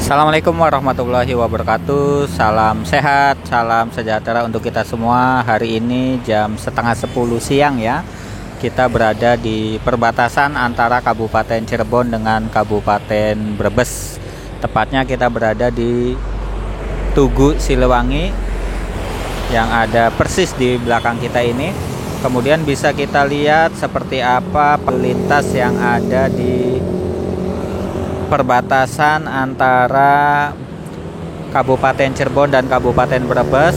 Assalamualaikum warahmatullahi wabarakatuh. Salam sehat, salam sejahtera untuk kita semua. Hari ini jam setengah 10 siang ya. Kita berada di perbatasan antara Kabupaten Cirebon dengan Kabupaten Brebes. Tepatnya kita berada di Tugu Siliwangi yang ada persis di belakang kita ini. Kemudian bisa kita lihat seperti apa pelintas yang ada di perbatasan antara Kabupaten Cirebon dan Kabupaten Brebes.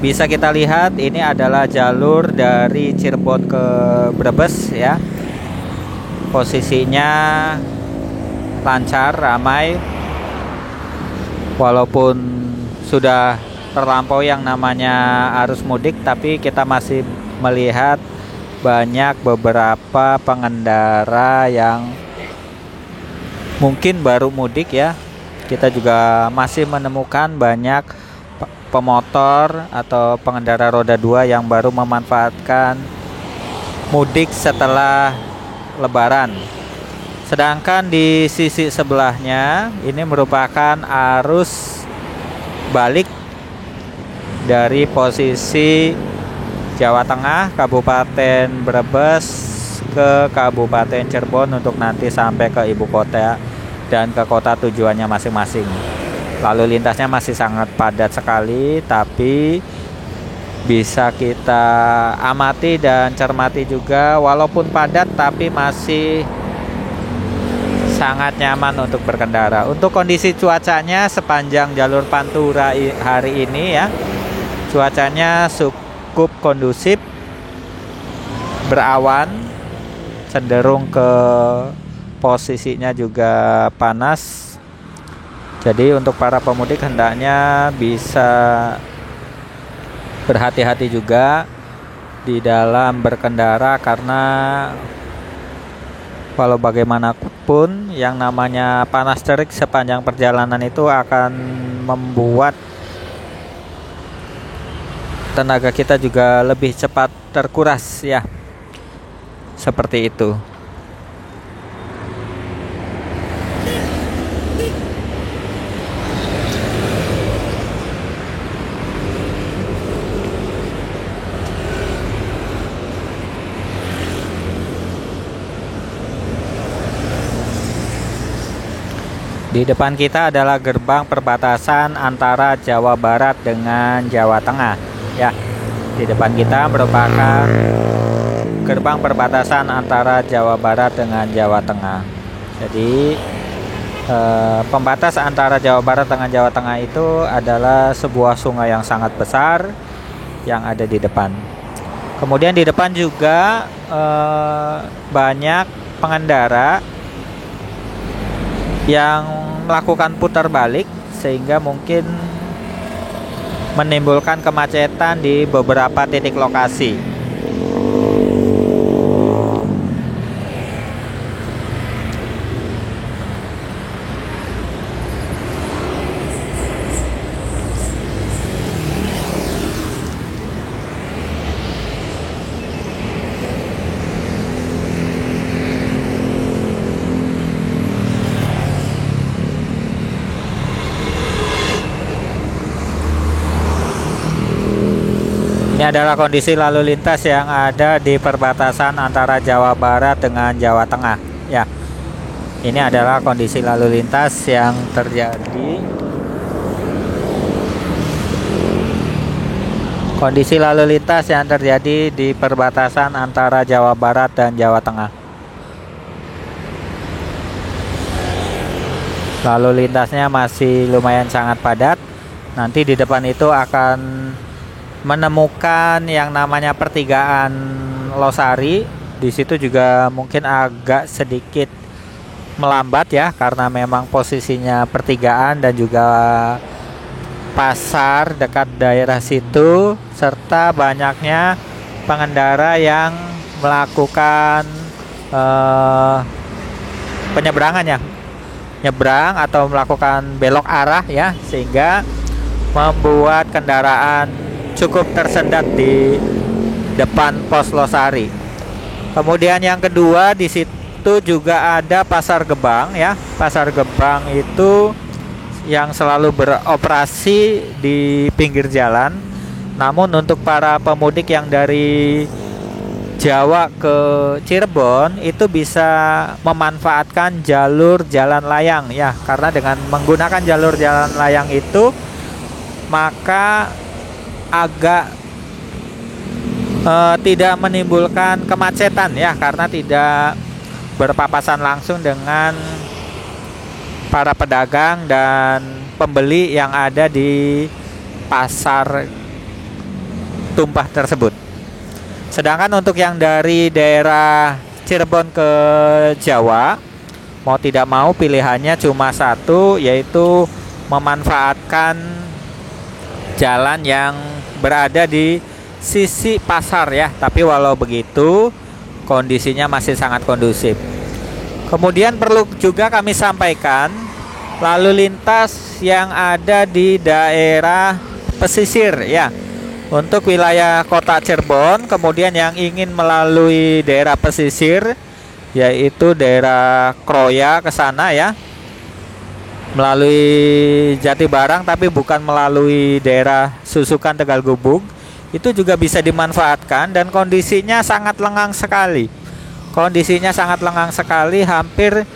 Bisa kita lihat ini adalah jalur dari Cirebon ke Brebes ya. Posisinya lancar, ramai. Walaupun sudah terlampau yang namanya arus mudik, tapi kita masih melihat banyak beberapa pengendara yang mungkin baru mudik ya. Kita juga masih menemukan banyak pemotor atau pengendara roda 2 yang baru memanfaatkan mudik setelah Lebaran. Sedangkan di sisi sebelahnya ini merupakan arus balik dari posisi Jawa Tengah, Kabupaten Brebes ke Kabupaten Cirebon untuk nanti sampai ke ibu kota dan ke kota tujuannya masing-masing. Lalu lintasnya masih sangat padat sekali, tapi bisa kita amati dan cermati juga, walaupun padat tapi masih sangat nyaman untuk berkendara. Untuk kondisi cuacanya sepanjang jalur Pantura hari ini ya, cuacanya cukup kondusif, berawan, cenderung ke posisinya juga panas. Jadi untuk para pemudik hendaknya bisa berhati-hati juga di dalam berkendara, karena walau bagaimanapun yang namanya panas terik sepanjang perjalanan itu akan membuat tenaga kita juga lebih cepat terkuras ya. Seperti itu. Di depan kita adalah gerbang perbatasan antara Jawa Barat dengan Jawa Tengah ya. Di depan kita merupakan gerbang perbatasan antara Jawa Barat dengan Jawa Tengah. Jadi pembatas antara Jawa Barat dengan Jawa Tengah itu adalah sebuah sungai yang sangat besar yang ada di depan. Kemudian di depan juga banyak pengendara yang melakukan putar balik, sehingga mungkin menimbulkan kemacetan di beberapa titik lokasi. Ini adalah kondisi lalu lintas yang ada di perbatasan antara Jawa Barat dengan Jawa Tengah ya. Ini adalah kondisi lalu lintas yang terjadi. Kondisi lalu lintas yang terjadi di perbatasan antara Jawa Barat dan Jawa Tengah. Lalu lintasnya masih lumayan sangat padat. Nanti di depan itu akan menemukan yang namanya pertigaan Losari. Di situ juga mungkin agak sedikit melambat ya, karena memang posisinya pertigaan dan juga pasar dekat daerah situ, serta banyaknya pengendara yang melakukan penyeberangan ya, nyebrang atau melakukan belok arah ya, sehingga membuat kendaraan cukup tersendat di depan pos Losari. Kemudian yang kedua, di itu juga ada Pasar Gebang ya. Pasar Gebang itu yang selalu beroperasi di pinggir jalan. Namun untuk para pemudik yang dari Jawa ke Cirebon itu bisa memanfaatkan jalur jalan layang ya, karena dengan menggunakan jalur jalan layang itu maka agak tidak menimbulkan kemacetan ya, karena tidak berpapasan langsung dengan para pedagang dan pembeli yang ada di pasar tumpah tersebut. Sedangkan untuk yang dari daerah Cirebon ke Jawa, mau tidak mau pilihannya cuma satu, yaitu memanfaatkan jalan yang berada di sisi pasar ya. Tapi walau begitu kondisinya masih sangat kondusif. Kemudian perlu juga kami sampaikan lalu lintas yang ada di daerah pesisir ya. Untuk wilayah kota Cirebon, kemudian yang ingin melalui daerah pesisir, yaitu daerah Kroya ke sana ya, melalui Jatibarang, tapi bukan melalui daerah Susukan Tegal Gubug, itu juga bisa dimanfaatkan dan kondisinya sangat lengang sekali. Kondisinya sangat lengang sekali, hampir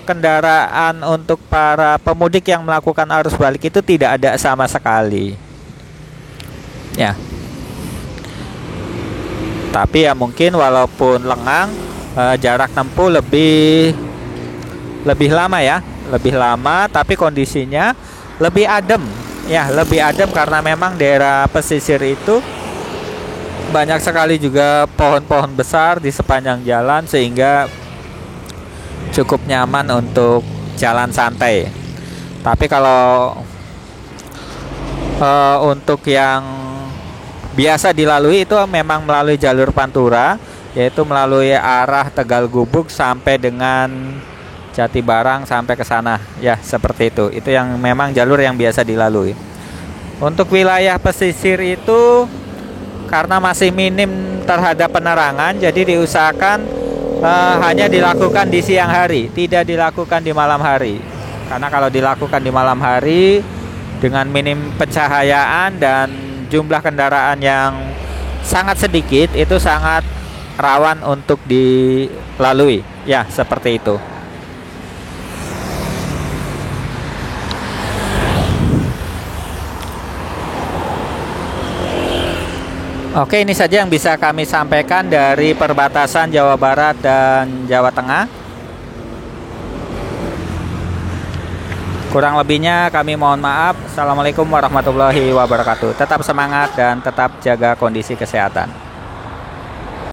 kendaraan untuk para pemudik yang melakukan arus balik itu tidak ada sama sekali. Ya, tapi ya mungkin walaupun lengang, jarak tempuh lebih lama ya, lebih lama, tapi kondisinya lebih adem ya, lebih adem karena memang daerah pesisir itu banyak sekali juga pohon-pohon besar di sepanjang jalan sehingga cukup nyaman untuk jalan santai. Tapi kalau untuk yang biasa dilalui itu memang melalui jalur Pantura, yaitu melalui arah Tegal Gubug sampai dengan Jatibarang sampai ke sana ya, seperti itu. Itu yang memang jalur yang biasa dilalui. Untuk wilayah pesisir itu karena masih minim terhadap penerangan, jadi diusahakan hanya dilakukan di siang hari, tidak dilakukan di malam hari. Karena kalau dilakukan di malam hari dengan minim pencahayaan dan jumlah kendaraan yang sangat sedikit, itu sangat rawan untuk dilalui ya, seperti itu. Oke, ini saja yang bisa kami sampaikan dari perbatasan Jawa Barat dan Jawa Tengah. Kurang lebihnya kami mohon maaf. Assalamualaikum warahmatullahi wabarakatuh. Tetap semangat dan tetap jaga kondisi kesehatan.